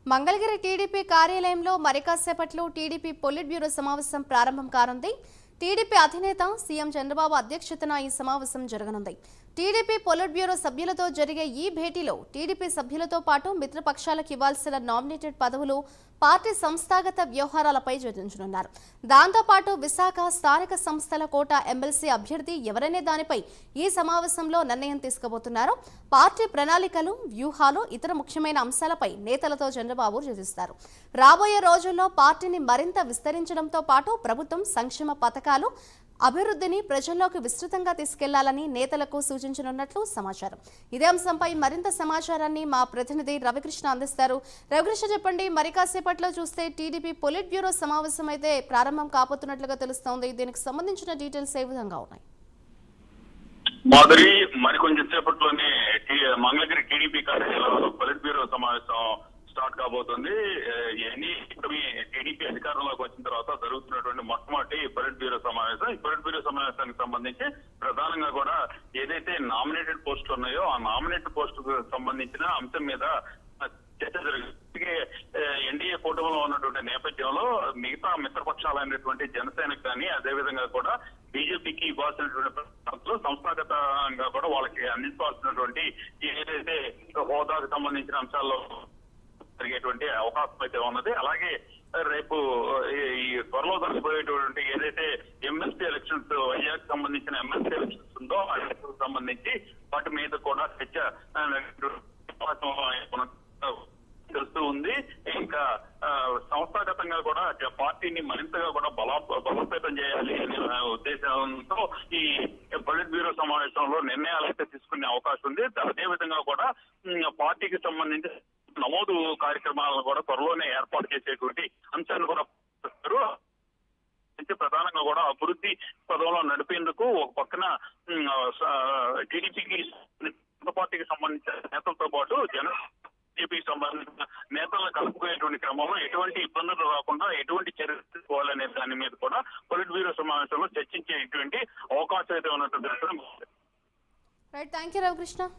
Mangalagiri TDP కార్యాలయంలో మరికాసేపట్లో TDP polit bureau సమావేశం ప్రారంభం కానుంది. టీడీపీ అధినేత సీఎం చంద్రబాబు అధ్యక్షతన ఈ సమావేశం జరగనుంది. టీడీపీ పొలిట్ బ్యూరో సభ్యులతో జరిగే ఈ భేటీలో టీడీపీ సభ్యులతో పాటు మిత్రపక్షాలకు ఇవ్వాల్సిన నామినేటెడ్ పదవులు, పార్టీ సంస్థాగత వ్యవహారాలపై చర్చించనున్నారు. దాంతోపాటు విశాఖ స్థానిక సంస్థల కోట ఎమ్మెల్సీ అభ్యర్థి ఎవరనే దానిపై ఈ సమావేశంలో నిర్ణయం తీసుకోబోతున్నారు. పార్టీ ప్రణాళికలు, వ్యూహాలు, ఇతర ముఖ్యమైన అంశాలపై నేతలతో చంద్రబాబు చర్చిస్తారు. రాబోయే రోజుల్లో పార్టీని మరింత విస్తరించడంతో పాటు ప్రభుత్వం సంక్షేమ పథకాలు, అభివృద్ధిని ప్రజల్లోకి విస్తృతంగా తీసుకెళ్లాలని నేతలకు సూచించనున్నట్లు సమాచారం. ఇదే అంశంపై మరింత సమాచారాన్ని మా ప్రతినిధి రవికృష్ణ అందిస్తారు. రవికృష్ణ, చెప్పండి, మరి కాసేపట్లో చూస్తే టీడీపీ పొలిట్ బ్యూరో సమావేశం అయితే ప్రారంభం కాబోతున్నట్లుగా తెలుస్తోంది. దీనికి సంబంధించిన డీటెయిల్స్ ఏ విధంగా ఉన్నాయి? మాధురి, మరికొంచెం సేపట్లోనే మంగళగిరి టీడీపీ కార్యాలయంలో పొలిట్ బ్యూరో సమావేశం స్టార్ట్ కాబోతుంది. టీడీపీ అధికారంలోకి వచ్చిన తర్వాత జరుగుతున్నటువంటి మొట్టమొదటి పొలిట్ బ్యూరో సమావేశం. ఈ పొలిట్ బ్యూరో సమావేశానికి సంబంధించి ప్రధానంగా కూడా ఏదైతే నామినేటెడ్ పోస్టులు ఉన్నాయో ఆ నామినేటెడ్ పోస్టుకు సంబంధించిన అంశం మీద చర్చ జరిగింది. ఎన్డీఏ కూటమిలో ఉన్నటువంటి నేపథ్యంలో మిగతా మిత్రపక్షాలైనటువంటి జనసేనకు కానీ, అదేవిధంగా కూడా బీజేపీకి ఇవ్వాల్సినటువంటి సంస్థాగతంగా కూడా వాళ్ళకి అందించాల్సినటువంటి ఏదైతే హోదాకు సంబంధించిన అంశాల్లో జరిగేటువంటి అవకాశం అయితే ఉన్నది. అలాగే రేపు ఈ త్వరలో జరిగిపోయేటువంటి ఏదైతే ఎమ్మెల్సీ ఎలక్షన్స్, వైజాగ్ సంబంధించిన ఎమ్మెల్సీ ఎలక్షన్స్ ఉందో ఆ ఎలక్షన్స్ సంబంధించి వాటి మీద కూడా చర్చ తెలుస్తూ ఉంది. ఇంకా సంస్థాగతంగా కూడా పార్టీని మరింతగా కూడా బలోపేతం చేయాలి అనే ఉద్దేశంతో ఈ పొలిట్ బ్యూరో సమావేశంలో నిర్ణయాలు అయితే తీసుకునే అవకాశం ఉంది. అదేవిధంగా కూడా పార్టీకి సంబంధించి నమోదు కార్యక్రమాలను కూడా త్వరలోనే ఏర్పాటు చేసేటువంటి అంశాన్ని కూడా ప్రధానంగా కూడా అభివృద్ధి పదంలో నడిపేందుకు ఒక పక్కన టీడీపీకి పార్టీకి సంబంధించిన నేతలతో పాటు బీజేపీకి సంబంధించిన నేతలను కలుపుకునేటువంటి క్రమంలో ఎటువంటి ఇబ్బందులు రాకుండా ఎటువంటి చర్యలు తీసుకోవాలనే దాని మీద కూడా పొలిట్ బ్యూరో సమావేశంలో చర్చించేటువంటి అవకాశం అయితే ఉన్నట్టు తెలుస్తుంది. Right, thank you Ravikrishna.